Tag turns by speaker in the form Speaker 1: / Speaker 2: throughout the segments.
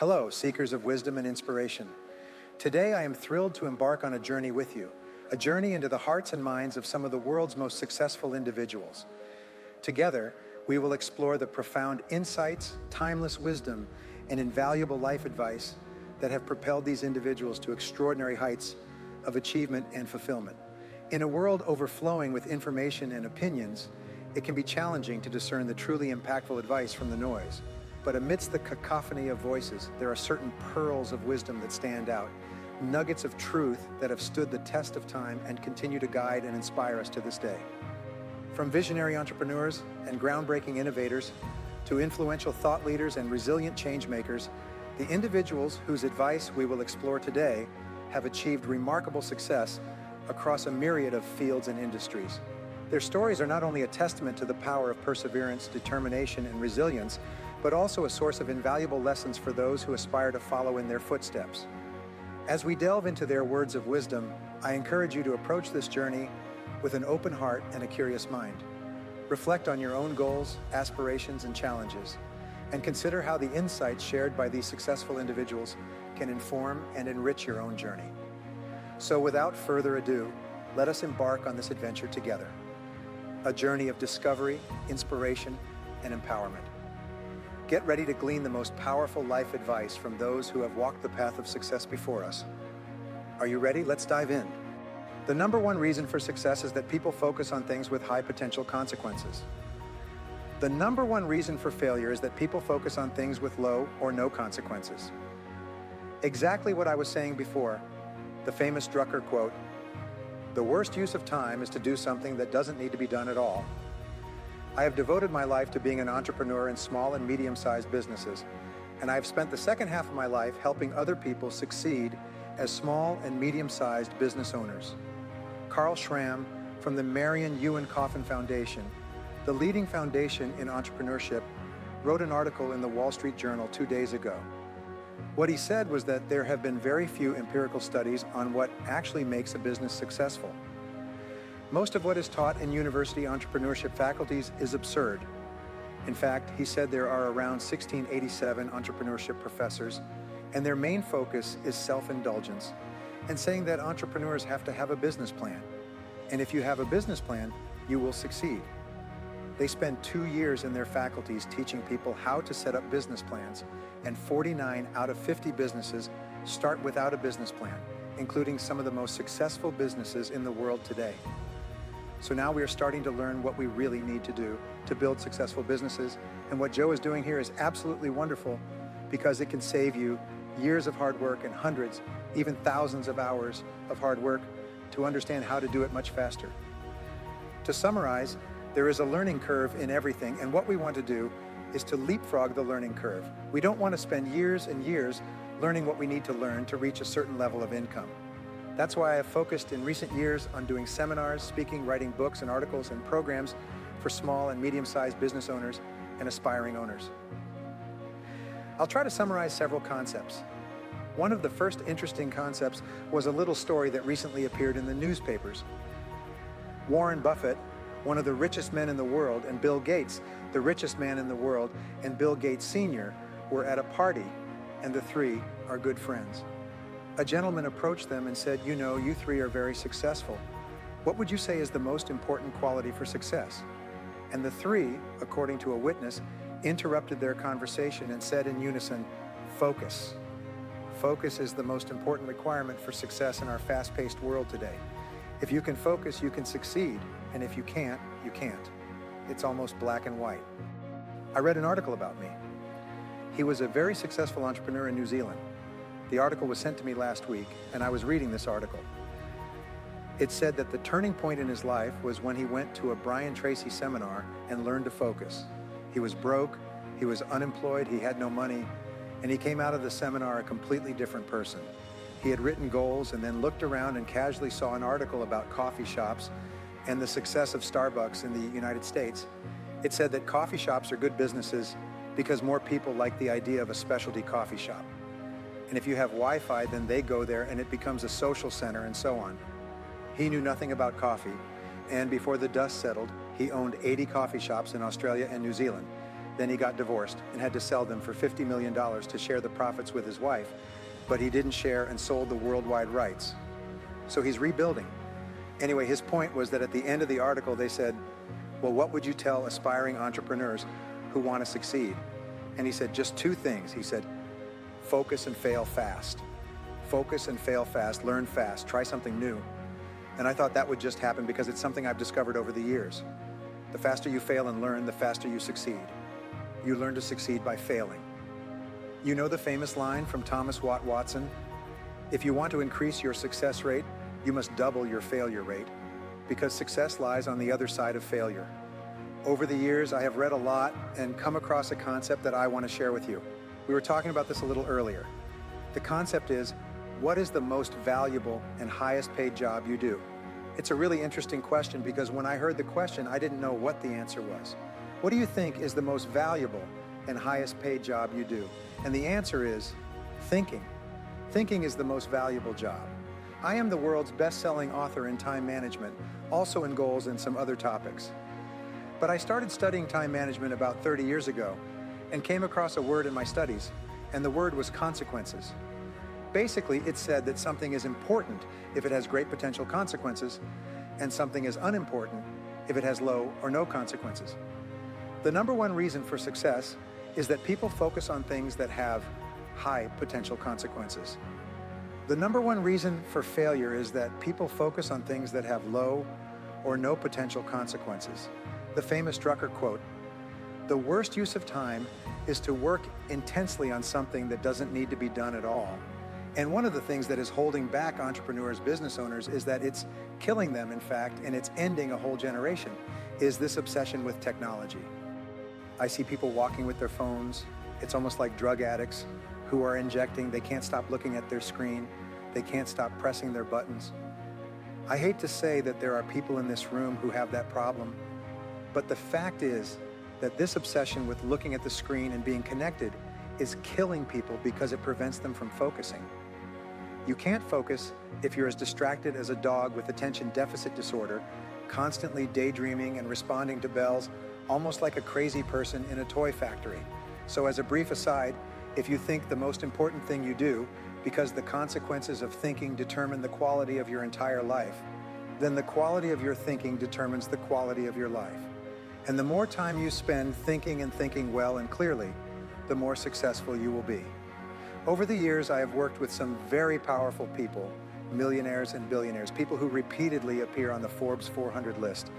Speaker 1: Hello, seekers of wisdom and inspiration. Today I am thrilled to embark on a journey with you, a journey into the hearts and minds of some of the world's most successful individuals. Together, we will explore the profound insights, timeless wisdom, and invaluable life advice that have propelled these individuals to extraordinary heights of achievement and fulfillment. In a world overflowing with information and opinions, it can be challenging to discern the truly impactful advice from the noise. But amidst the cacophony of voices, there are certain pearls of wisdom that stand out, nuggets of truth that have stood the test of time and continue to guide and inspire us to this day. From visionary entrepreneurs and groundbreaking innovators to influential thought leaders and resilient change makers, the individuals whose advice we will explore today have achieved remarkable success across a myriad of fields and industries. Their stories are not only a testament to the power of perseverance, determination, and resilience, but also a source of invaluable lessons for those who aspire to follow in their footsteps. As we delve into their words of wisdom, I encourage you to approach this journey with an open heart and a curious mind. Reflect on your own goals, aspirations, and challenges, and consider how the insights shared by these successful individuals can inform and enrich your own journey. So without further ado, let us embark on this adventure together. A journey of discovery, inspiration, and empowerment. Get ready to glean the most powerful life advice from those who have walked the path of success before us. Are you ready? Let's dive in. The number one reason for success is that people focus on things with high potential consequences. The number one reason for failure is that people focus on things with low or no consequences. Exactly what I was saying before, the famous Drucker quote, "The worst use of time is to do something that doesn't need to be done at all." I have devoted my life to being an entrepreneur in small and medium-sized businesses, and I have spent the second half of my life helping other people succeed as small and medium-sized business owners. Carl Schramm from the Marion Ewan Coffin Foundation, the leading foundation in entrepreneurship, wrote an article in the Wall Street Journal 2 days ago. What he said was that there have been very few empirical studies on what actually makes a business successful. Most of what is taught in university entrepreneurship faculties is absurd. In fact, he said there are around 1687 entrepreneurship professors, and their main focus is self-indulgence, and saying that entrepreneurs have to have a business plan. And if you have a business plan, you will succeed. They spend 2 years in their faculties teaching people how to set up business plans, and 49 out of 50 businesses start without a business plan, including some of the most successful businesses in the world today. So now we are starting to learn what we really need to do to build successful businesses. And what Joe is doing here is absolutely wonderful because it can save you years of hard work and hundreds, even thousands of hours of hard work to understand how to do it much faster. To summarize, there is a learning curve in everything, and what we want to do is to leapfrog the learning curve. We don't want to spend years and years learning what we need to learn to reach a certain level of income. That's why I have focused in recent years on doing seminars, speaking, writing books and articles and programs for small and medium-sized business owners and aspiring owners. I'll try to summarize several concepts. One of the first interesting concepts was a little story that recently appeared in the newspapers. Warren Buffett, one of the richest men in the world, and Bill Gates, the richest man in the world, and Bill Gates Sr. were at a party, and the three are good friends. A gentleman approached them and said, "You know, you three are very successful. What would you say is the most important quality for success?" And the three, according to a witness, interrupted their conversation and said in unison, "Focus. Focus is the most important requirement for success in our fast-paced world today. If you can focus, you can succeed, and if you can't, you can't." It's almost black and white. I read an article about me. He was a very successful entrepreneur in New Zealand. The article was sent to me last week, and I was reading this article. It said that the turning point in his life was when he went to a Brian Tracy seminar and learned to focus. He was broke, he was unemployed, he had no money, and he came out of the seminar a completely different person. He had written goals and then looked around and casually saw an article about coffee shops and the success of Starbucks in the United States. It said that coffee shops are good businesses because more people like the idea of a specialty coffee shop. And if you have Wi-Fi, then they go there and it becomes a social center and so on. He knew nothing about coffee, and before the dust settled, he owned 80 coffee shops in Australia and New Zealand. Then he got divorced and had to sell them for $50 million to share the profits with his wife, but he didn't share and sold the worldwide rights. So he's rebuilding. Anyway, his point was that at the end of the article, they said, well, what would you tell aspiring entrepreneurs who want to succeed? And he said, just two things. He said, focus and fail fast. Focus and fail fast, learn fast, try something new. And I thought that would just happen because it's something I've discovered over the years. The faster you fail and learn, the faster you succeed. You learn to succeed by failing. You know the famous line from Thomas Watt Watson? If you want to increase your success rate, you must double your failure rate, because success lies on the other side of failure. Over the years, I have read a lot and come across a concept that I want to share with you. We were talking about this a little earlier. The concept is, what is the most valuable and highest paid job you do? It's a really interesting question because when I heard the question, I didn't know what the answer was. What do you think is the most valuable and highest paid job you do? And the answer is thinking. Thinking is the most valuable job. I am the world's best-selling author in time management, also in goals and some other topics. But I started studying time management about 30 years ago and came across a word in my studies, and the word was consequences. Basically, it said that something is important if it has great potential consequences, and something is unimportant if it has low or no consequences. The number one reason for success is that people focus on things that have high potential consequences. The number one reason for failure is that people focus on things that have low or no potential consequences. The famous Drucker quote, "The worst use of time is to work intensely on something that doesn't need to be done at all." And one of the things that is holding back entrepreneurs, business owners, is that it's killing them, in fact, and it's ending a whole generation, is this obsession with technology. I see people walking with their phones. It's almost like drug addicts who are injecting. They can't stop looking at their screen. They can't stop pressing their buttons. I hate to say that there are people in this room who have that problem, but the fact is that this obsession with looking at the screen and being connected is killing people because it prevents them from focusing. You can't focus if you're as distracted as a dog with attention deficit disorder, constantly daydreaming and responding to bells, almost like a crazy person in a toy factory. So as a brief aside, if you think the most important thing you do, because the consequences of thinking determine the quality of your entire life, then the quality of your thinking determines the quality of your life. And the more time you spend thinking and thinking well and clearly, the more successful you will be. Over the years, I have worked with some very powerful people, millionaires and billionaires, people who repeatedly appear on the Forbes 400 list.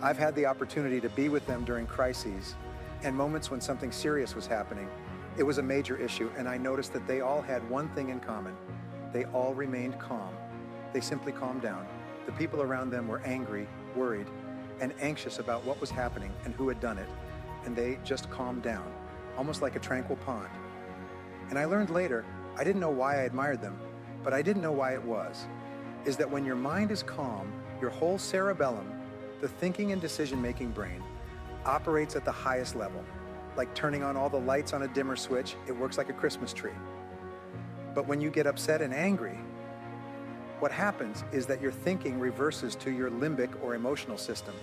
Speaker 1: I've had the opportunity to be with them during crises and moments when something serious was happening. It was a major issue, and I noticed that they all had one thing in common. They all remained calm. They simply calmed down. The people around them were angry, worried, and anxious about what was happening and who had done it, and they just calmed down, almost like a tranquil pond. And I learned later, I didn't know why I admired them, but I didn't know why it was, is that when your mind is calm, your whole cerebellum, the thinking and decision-making brain, operates at the highest level. Like turning on all the lights on a dimmer switch, it works like a Christmas tree. But when you get upset and angry, what happens is that your thinking reverses to your limbic or emotional system,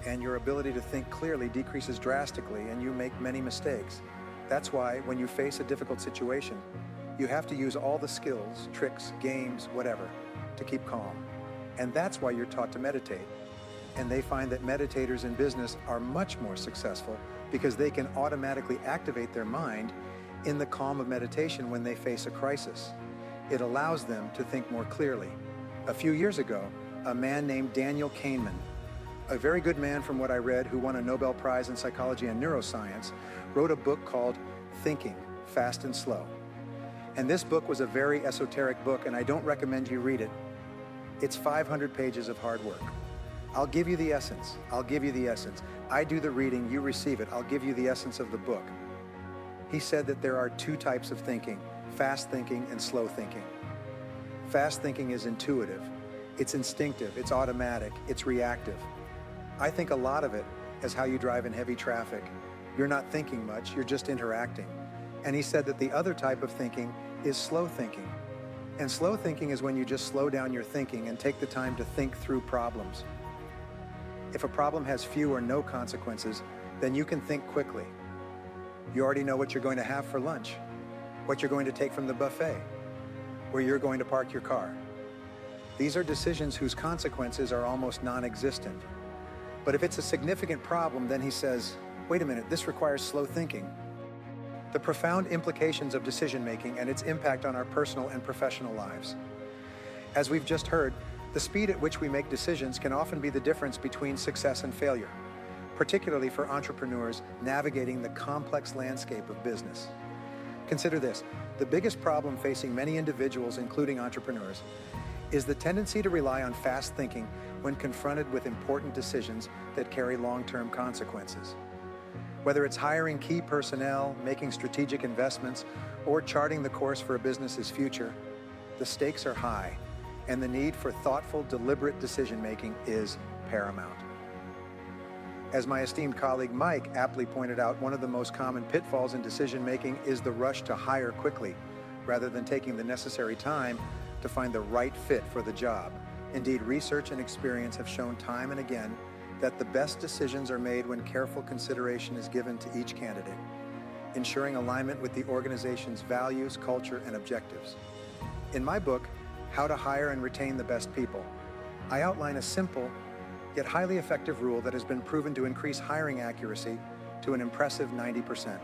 Speaker 1: and your ability to think clearly decreases drastically, and you make many mistakes. That's why when you face a difficult situation, you have to use all the skills, tricks, games, whatever, to keep calm. And that's why you're taught to meditate. And they find that meditators in business are much more successful because they can automatically activate their mind in the calm of meditation when they face a crisis. It allows them to think more clearly. A few years ago, a man named Daniel Kahneman, a very good man from what I read who won a Nobel Prize in psychology and neuroscience, wrote a book called Thinking, Fast and Slow. And this book was a very esoteric book, and I don't recommend you read it. It's 500 pages of hard work. I'll give you the essence. I'll give you the essence. I do the reading, you receive it. I'll give you the essence of the book. He said that there are two types of thinking, fast thinking and slow thinking. Fast thinking is intuitive. It's instinctive, it's automatic, it's reactive. I think a lot of it is how you drive in heavy traffic. You're not thinking much, you're just interacting. And he said that the other type of thinking is slow thinking. And slow thinking is when you just slow down your thinking and take the time to think through problems. If a problem has few or no consequences, then you can think quickly. You already know what you're going to have for lunch, what you're going to take from the buffet, where you're going to park your car. These are decisions whose consequences are almost non-existent. But if it's a significant problem, then he says, wait a minute, this requires slow thinking. The profound implications of decision-making and its impact on our personal and professional lives. As we've just heard, the speed at which we make decisions can often be the difference between success and failure, particularly for entrepreneurs navigating the complex landscape of business. Consider this: the biggest problem facing many individuals, including entrepreneurs, is the tendency to rely on fast thinking when confronted with important decisions that carry long-term consequences. Whether it's hiring key personnel, making strategic investments, or charting the course for a business's future, the stakes are high, and the need for thoughtful, deliberate decision-making is paramount. As my esteemed colleague Mike aptly pointed out, one of the most common pitfalls in decision-making is the rush to hire quickly, rather than taking the necessary time to find the right fit for the job. Indeed, research and experience have shown time and again that the best decisions are made when careful consideration is given to each candidate, ensuring alignment with the organization's values, culture, and objectives. In my book, How to Hire and Retain the Best People, I outline a simple yet highly effective rule that has been proven to increase hiring accuracy to an impressive 90%.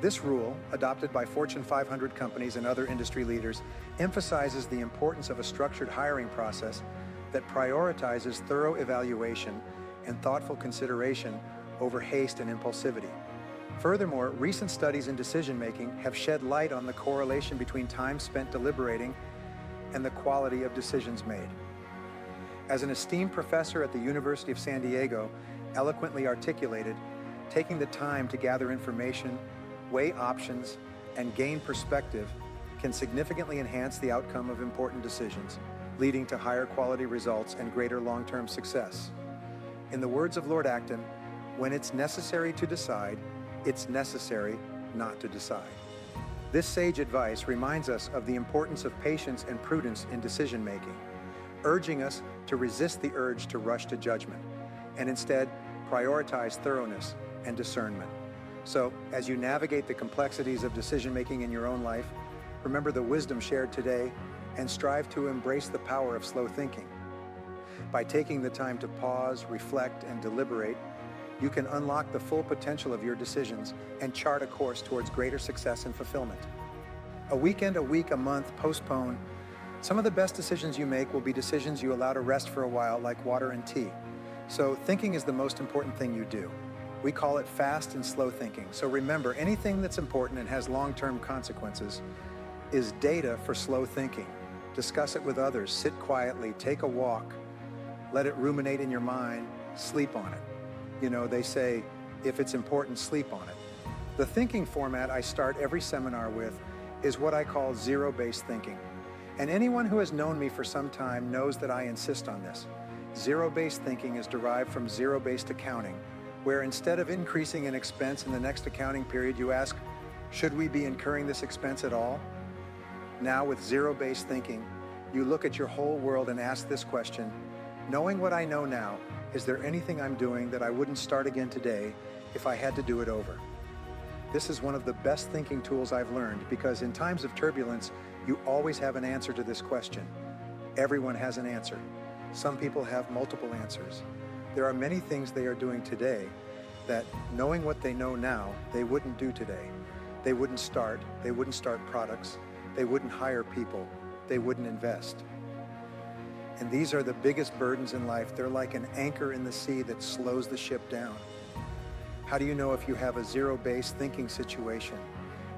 Speaker 1: This rule, adopted by Fortune 500 companies and other industry leaders, emphasizes the importance of a structured hiring process that prioritizes thorough evaluation and thoughtful consideration over haste and impulsivity. Furthermore, recent studies in decision-making have shed light on the correlation between time spent deliberating and the quality of decisions made. As an esteemed professor at the University of San Diego eloquently articulated, taking the time to gather information, weigh options, and gain perspective can significantly enhance the outcome of important decisions, leading to higher quality results and greater long-term success. In the words of Lord Acton, when it's necessary to decide, it's necessary not to decide. This sage advice reminds us of the importance of patience and prudence in decision-making, urging us to resist the urge to rush to judgment, and instead prioritize thoroughness and discernment. So, as you navigate the complexities of decision-making in your own life, remember the wisdom shared today and strive to embrace the power of slow thinking. By taking the time to pause, reflect, and deliberate, you can unlock the full potential of your decisions and chart a course towards greater success and fulfillment. A weekend, a week, a month, postpone. Some of the best decisions you make will be decisions you allow to rest for a while, like water and tea. So thinking is the most important thing you do. We call it fast and slow thinking. So remember, anything that's important and has long-term consequences is data for slow thinking. Discuss it with others, sit quietly, take a walk, let it ruminate in your mind, sleep on it. You know, they say, if it's important, sleep on it. The thinking format I start every seminar with is what I call zero-based thinking. And anyone who has known me for some time knows that I insist on this. Zero-based thinking is derived from zero-based accounting, where instead of increasing an expense in the next accounting period, you ask, should we be incurring this expense at all? Now with zero-based thinking, you look at your whole world and ask this question: knowing what I know now, is there anything I'm doing that I wouldn't start again today if I had to do it over? This is one of the best thinking tools I've learned, because in times of turbulence, you always have an answer to this question. Everyone has an answer. Some people have multiple answers. There are many things they are doing today that, knowing what they know now, they wouldn't do today. They wouldn't start products, they wouldn't hire people, they wouldn't invest. And these are the biggest burdens in life. They're like an anchor in the sea that slows the ship down. How do you know if you have a zero-based thinking situation?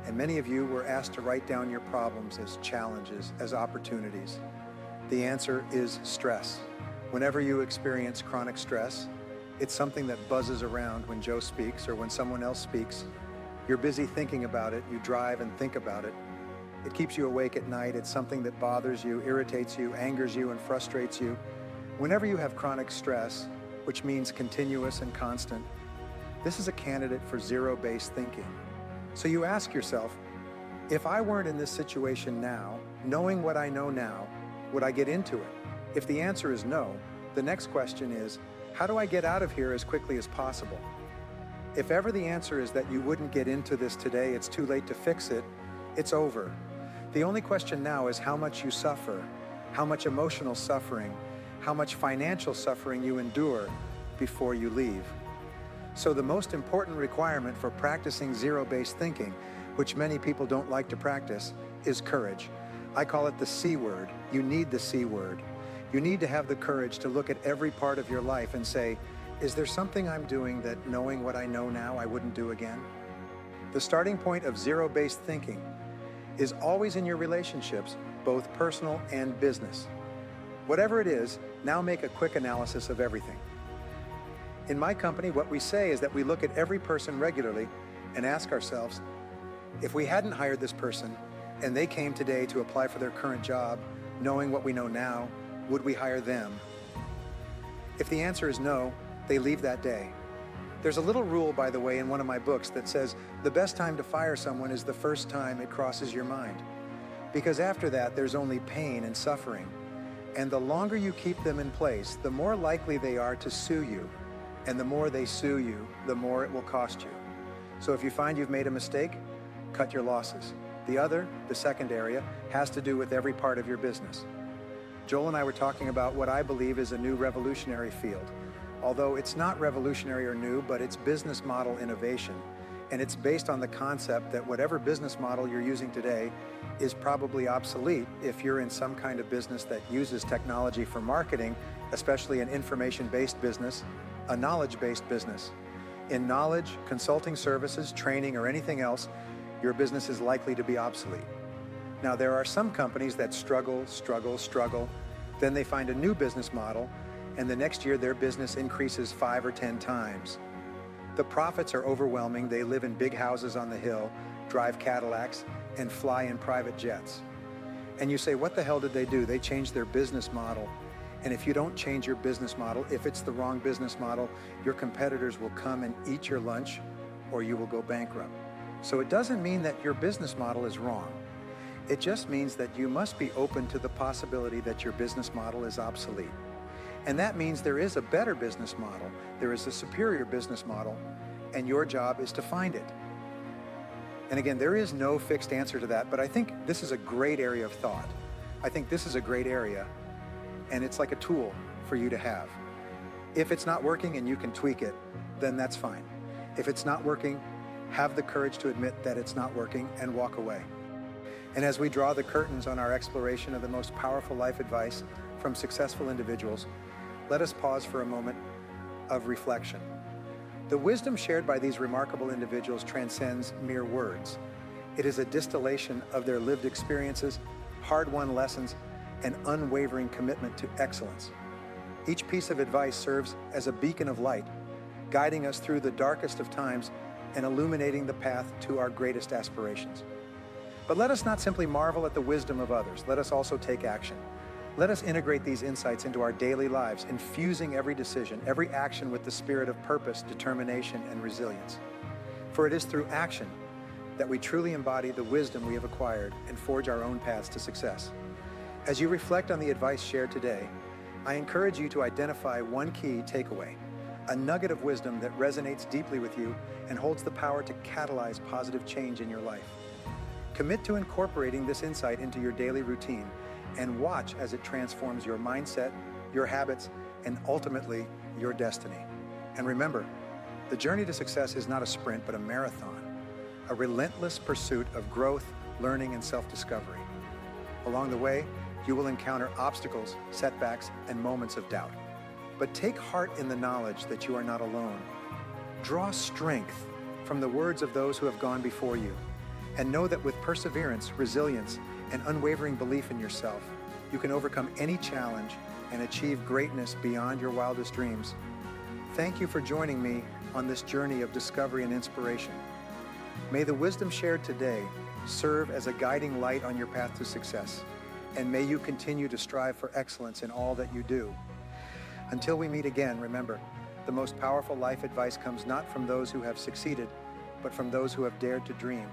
Speaker 1: And many of you were asked to write down your problems as challenges, as opportunities. The answer is stress. Whenever you experience chronic stress, it's something that buzzes around when Joe speaks or when someone else speaks. You're busy thinking about it, you drive and think about it. It keeps you awake at night. It's something that bothers you, irritates you, angers you, and frustrates you. Whenever you have chronic stress, which means continuous and constant, this is a candidate for zero-based thinking. So you ask yourself, if I weren't in this situation now, knowing what I know now, would I get into it? If the answer is no, the next question is, how do I get out of here as quickly as possible? If ever the answer is that you wouldn't get into this today, it's too late to fix it, it's over. The only question now is how much you suffer, how much emotional suffering, how much financial suffering you endure before you leave. So the most important requirement for practicing zero-based thinking, which many people don't like to practice, is courage. I call it the C word. You need the C word. You need to have the courage to look at every part of your life and say, is there something I'm doing that, knowing what I know now, I wouldn't do again? The starting point of zero-based thinking is always in your relationships, both personal and business. Whatever it is, now make a quick analysis of everything. In my company, what we say is that we look at every person regularly and ask ourselves, if we hadn't hired this person and they came today to apply for their current job, knowing what we know now, would we hire them? If the answer is no, they leave that day. There's a little rule, by the way, in one of my books that says the best time to fire someone is the first time it crosses your mind. Because after that, there's only pain and suffering. And the longer you keep them in place, the more likely they are to sue you. And the more they sue you, the more it will cost you. So if you find you've made a mistake, cut your losses. The second area, has to do with every part of your business. Joel and I were talking about what I believe is a new revolutionary field. Although it's not revolutionary or new, but it's business model innovation. And it's based on the concept that whatever business model you're using today is probably obsolete if you're in some kind of business that uses technology for marketing, especially an information-based business, a knowledge-based business. In knowledge, consulting services, training, or anything else, your business is likely to be obsolete. Now, there are some companies that struggle, then they find a new business model, and the next year their business increases 5 or 10 times. The profits are overwhelming. They live in big houses on the hill, drive Cadillacs, and fly in private jets. And you say, what the hell did they do? They changed their business model. And if you don't change your business model, if it's the wrong business model, your competitors will come and eat your lunch, or you will go bankrupt. So it doesn't mean that your business model is wrong. It just means that you must be open to the possibility that your business model is obsolete. And that means there is a better business model, there is a superior business model, and your job is to find it. And again, there is no fixed answer to that, but I think this is a great area of thought. I think this is a great area, and it's like a tool for you to have. If it's not working and you can tweak it, then that's fine. If it's not working, have the courage to admit that it's not working and walk away. And as we draw the curtains on our exploration of the most powerful life advice from successful individuals, let us pause for a moment of reflection. The wisdom shared by these remarkable individuals transcends mere words. It is a distillation of their lived experiences, hard-won lessons, and unwavering commitment to excellence. Each piece of advice serves as a beacon of light, guiding us through the darkest of times and illuminating the path to our greatest aspirations. But let us not simply marvel at the wisdom of others. Let us also take action. Let us integrate these insights into our daily lives, infusing every decision, every action with the spirit of purpose, determination, and resilience. For it is through action that we truly embody the wisdom we have acquired and forge our own paths to success. As you reflect on the advice shared today, I encourage you to identify one key takeaway, a nugget of wisdom that resonates deeply with you and holds the power to catalyze positive change in your life. Commit to incorporating this insight into your daily routine and watch as it transforms your mindset, your habits, and ultimately your destiny. And remember, the journey to success is not a sprint, but a marathon, a relentless pursuit of growth, learning, and self-discovery. Along the way, you will encounter obstacles, setbacks, and moments of doubt. But take heart in the knowledge that you are not alone. Draw strength from the words of those who have gone before you, and know that with perseverance, resilience, and unwavering belief in yourself, you can overcome any challenge and achieve greatness beyond your wildest dreams. Thank you for joining me on this journey of discovery and inspiration. May the wisdom shared today serve as a guiding light on your path to success, and may you continue to strive for excellence in all that you do. Until we meet again, remember, the most powerful life advice comes not from those who have succeeded, but from those who have dared to dream.